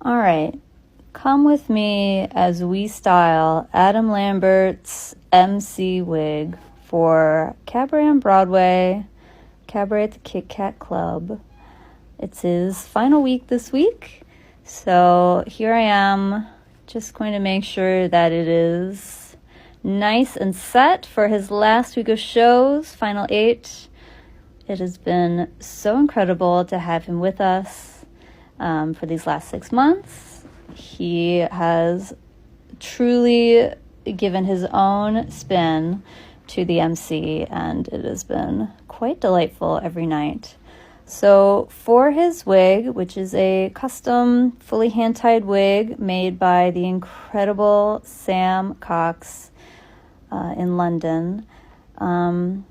All right, come with me as we style Adam Lambert's Emcee wig for Cabaret on Broadway, Cabaret at the KitKatClub. It's his final week this week, so here I am, just going to make sure that it is nice and set for his last week of shows, final 8. It has been so incredible to have him with us for these last 6 months. He has truly given his own spin to the Emcee, and it has been quite delightful every night. So for his wig, which is a custom, fully hand-tied wig made by the incredible Sam Cox in London, I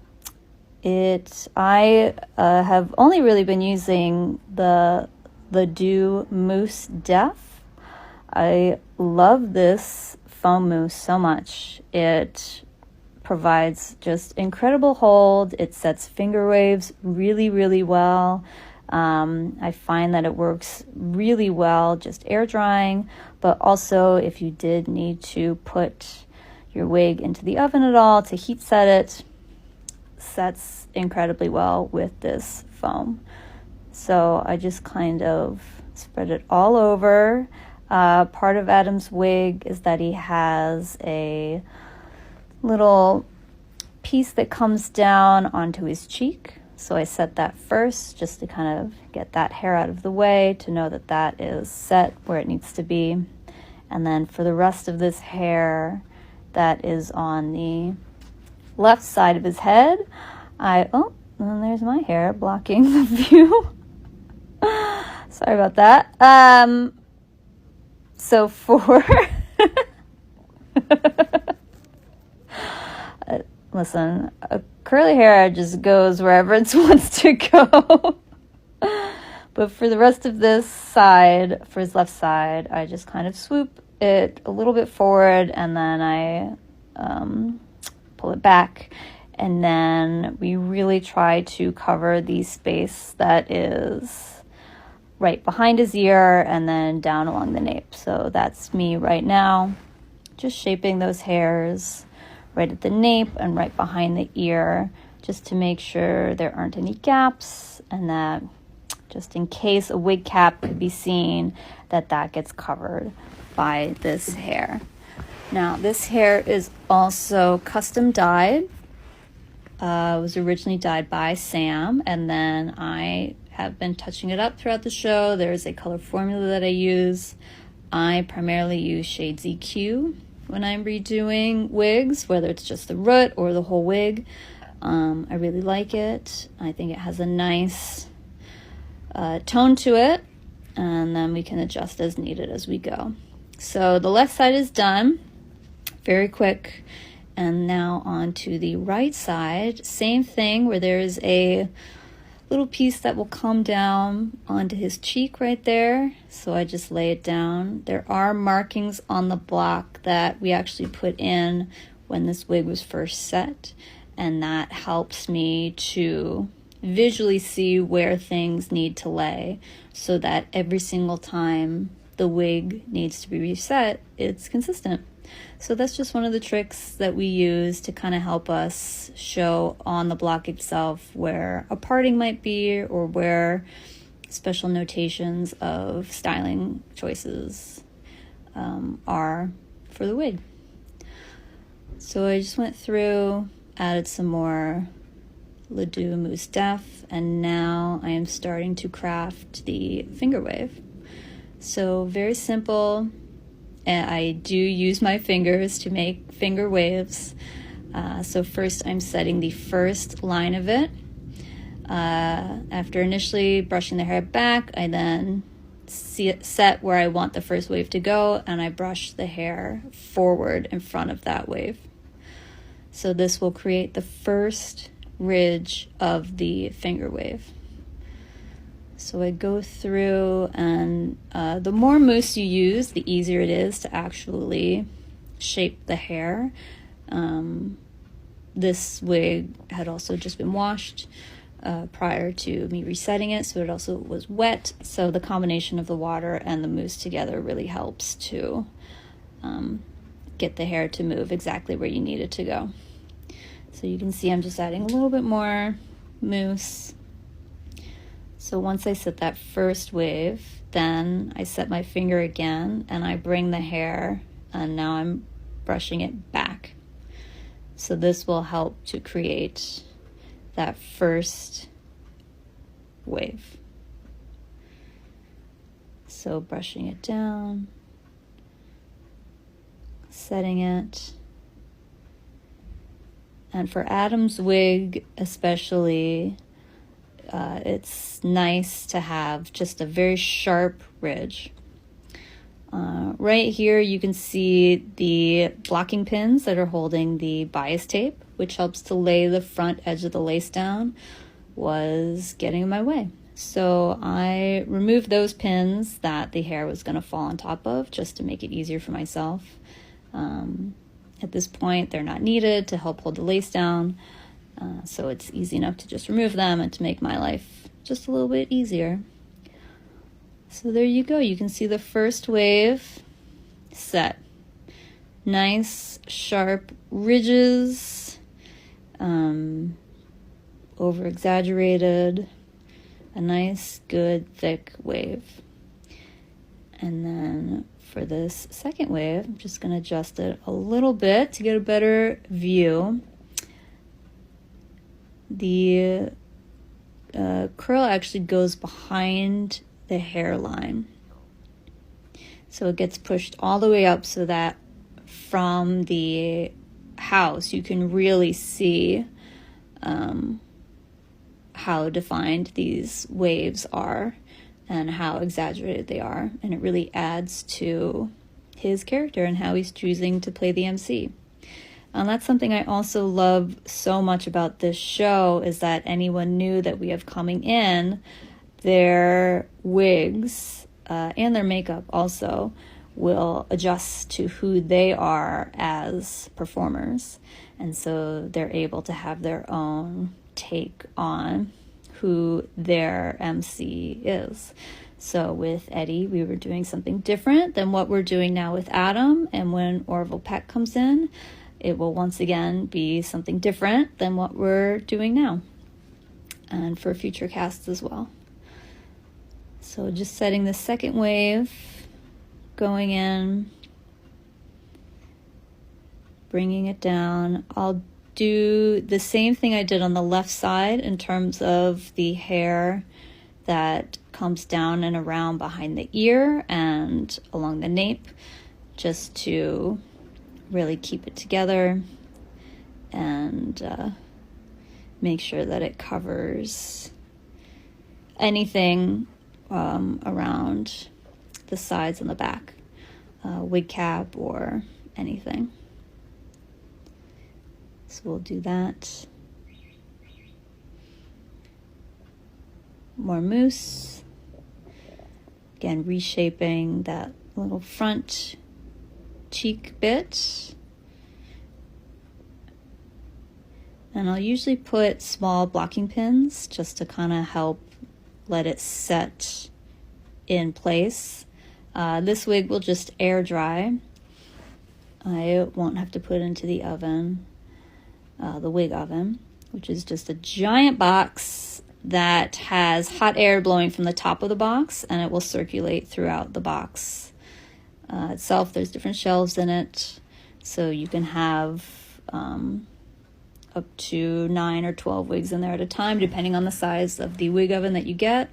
have only really been using the Dew Mousse Def. I love this foam mousse so much. It provides just incredible hold. It sets finger waves really, really well. I find that it works really well just air drying, but also if you did need to put your wig into the oven at all to heat set it, sets incredibly well with this foam. So I just kind of spread it all over. Part of Adam's wig is that he has a little piece that comes down onto his cheek. So I set that first just to kind of get that hair out of the way, to know that that is set where it needs to be. And then for the rest of this hair that is on the left side of his head, and there's my hair blocking the view. Sorry about that. So for listen, curly hair just goes wherever it wants to go. But for the rest of this side, for his left side, I just kind of swoop it a little bit forward, and then I pull it back. And then we really try to cover the space that is right behind his ear and then down along the nape. So that's me right now, just shaping those hairs right at the nape and right behind the ear, just to make sure there aren't any gaps, and that just in case a wig cap could be seen, that gets covered by this hair. Now, this hair is also custom dyed. It was originally dyed by Sam, and then I have been touching it up throughout the show. There's a color formula that I use. I primarily use shade ZQ when I'm redoing wigs, whether it's just the root or the whole wig. I really like it. I think it has a nice tone to it, and then we can adjust as needed as we go. So the left side is done, very quick. And now on to the right side, same thing, where there is a little piece that will come down onto his cheek right there. So I just lay it down. There are markings on the block that we actually put in when this wig was first set, and that helps me to visually see where things need to lay, so that every single time the wig needs to be reset, it's consistent. So that's just one of the tricks that we use to kind of help us show on the block itself where a parting might be, or where special notations of styling choices are for the wig. So I just went through, added some more Dew Mousse Def, and now I am starting to craft the finger wave. So very simple. I do use my fingers to make finger waves. So first I'm setting the first line of it. After initially brushing the hair back, I then set where I want the first wave to go, and I brush the hair forward in front of that wave. So this will create the first ridge of the finger wave. So I go through, and the more mousse you use, the easier it is to actually shape the hair. This wig had also just been washed, prior to me resetting it, so it also was wet. So the combination of the water and the mousse together really helps to get the hair to move exactly where you need it to go. So you can see I'm just adding a little bit more mousse. So once I set that first wave, then I set my finger again and I bring the hair, and now I'm brushing it back. So this will help to create that first wave. So brushing it down, setting it. And for Adam's wig especially, it's nice to have just a very sharp ridge. Right here you can see the blocking pins that are holding the bias tape, which helps to lay the front edge of the lace down, was getting in my way. So I removed those pins that the hair was going to fall on top of, just to make it easier for myself. At this point, they're not needed to help hold the lace down, so it's easy enough to just remove them and to make my life just a little bit easier. So there you go. You can see the first wave set. Nice, sharp ridges, over-exaggerated, a nice, good, thick wave. And then for this second wave, I'm just going to adjust it a little bit to get a better view. The curl actually goes behind the hairline. So it gets pushed all the way up so that from the house you can really see how defined these waves are and how exaggerated they are, and it really adds to his character and how he's choosing to play the MC. And that's something I also love so much about this show, is that anyone new that we have coming in, their wigs and their makeup also will adjust to who they are as performers, and so they're able to have their own take on who their MC is. So with Eddie, we were doing something different than what we're doing now with Adam, and when Orville Peck comes in, it will once again be something different than what we're doing now, and for future casts as well. So just setting the second wave, going in, bringing it down. I'll do the same thing I did on the left side in terms of the hair that comes down and around behind the ear and along the nape, just to really keep it together and make sure that it covers anything around the sides and the back, wig cap or anything. So we'll do that. More mousse. Again, reshaping that little front cheek bit. And I'll usually put small blocking pins just to kind of help let it set in place. This wig will just air dry. I won't have to put it into the oven, the wig oven, which is just a giant box that has hot air blowing from the top of the box, and it will circulate throughout the box itself. There's different shelves in it, so you can have up to 9 or 12 wigs in there at a time, depending on the size of the wig oven that you get.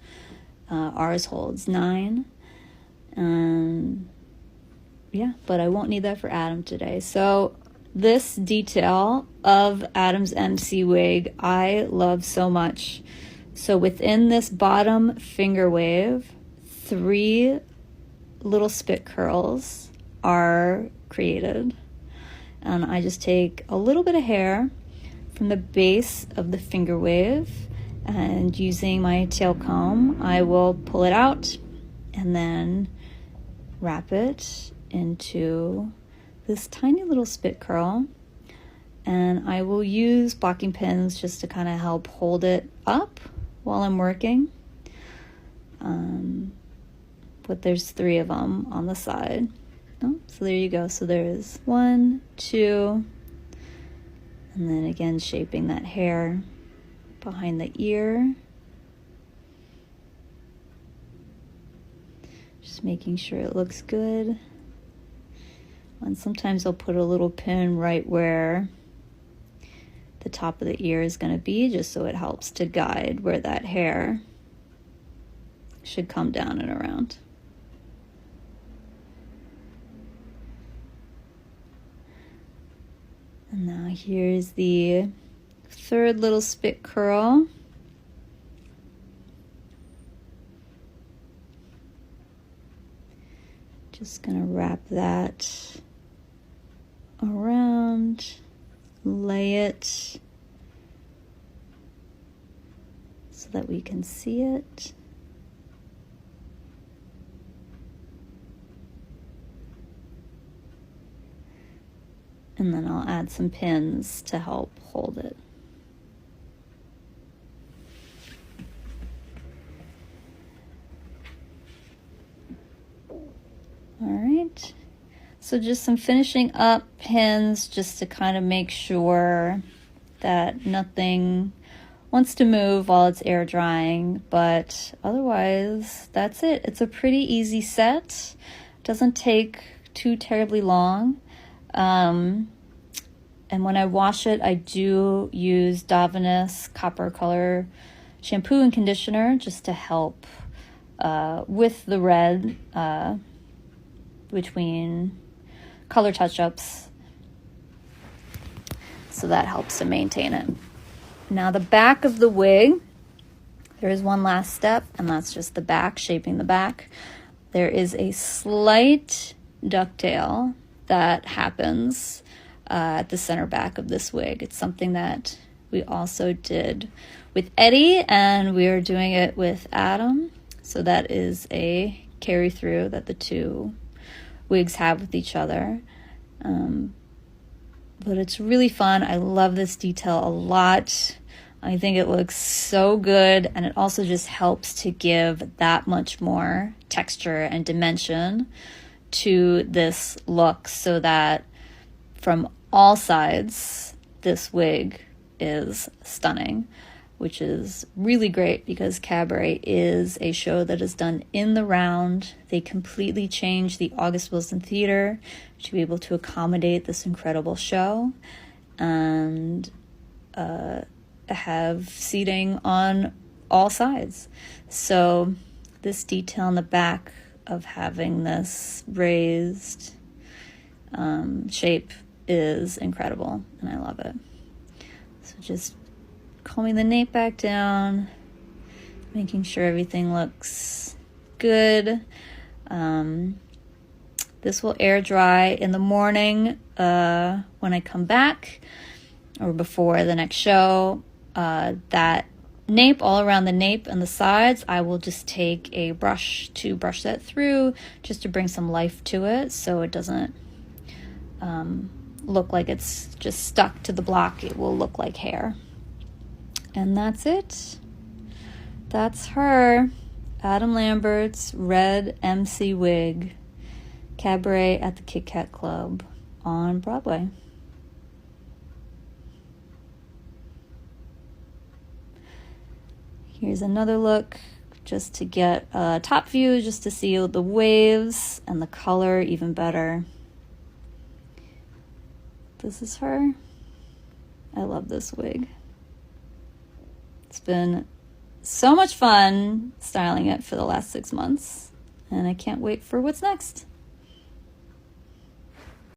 Ours holds 9. Yeah, but I won't need that for Adam today. So this detail of Adam's MC wig I love so much. So within this bottom finger wave, 3 little spit curls are created. And I just take a little bit of hair from the base of the finger wave, and using my tail comb, I will pull it out and then wrap it into this tiny little spit curl. And I will use blocking pins just to kind of help hold it up while I'm working. But there's 3 of them on the side. Oh, so there you go. So there's 1, 2, and then again shaping that hair behind the ear. Just making sure it looks good. And sometimes I'll put a little pin right where the top of the ear is going to be, just so it helps to guide where that hair should come down and around. And now here's the 3rd little spit curl. Just gonna wrap that around, lay it so that we can see it. And then I'll add some pins to help hold it. All right, so just some finishing up pins just to kind of make sure that nothing wants to move while it's air drying, but otherwise that's it. It's a pretty easy set. Doesn't take too terribly long. And when I wash it, I do use Davines Copper Color shampoo and conditioner just to help with the red between color touch-ups. So that helps to maintain it. Now the back of the wig, there is one last step, and that's just the back, shaping the back. There is a slight ducktail that happens at the center back of this wig. It's something that we also did with Eddie, and we are doing it with Adam. So that is a carry through that the 2 wigs have with each other. But it's really fun. I love this detail a lot. I think it looks so good, and it also just helps to give that much more texture and dimension to this look, so that from all sides this wig is stunning, which is really great because Cabaret is a show that is done in the round. They completely changed the August Wilson Theater to be able to accommodate this incredible show, and have seating on all sides. So this detail in the back of having this raised shape is incredible, and I love it. So just combing the nape back down, making sure everything looks good. This will air dry in the morning when I come back, or before the next show. That nape, all around the nape and the sides, I will just take a brush to brush that through, just to bring some life to it, so it doesn't look like it's just stuck to the block. It will look like hair. And that's it. That's her. Adam Lambert's red Emcee wig. Cabaret at the KitKatClub on Broadway. Here's another look just to get a top view, just to see the waves and the color even better. This is her. I love this wig. It's been so much fun styling it for the last 6 months, and I can't wait for what's next.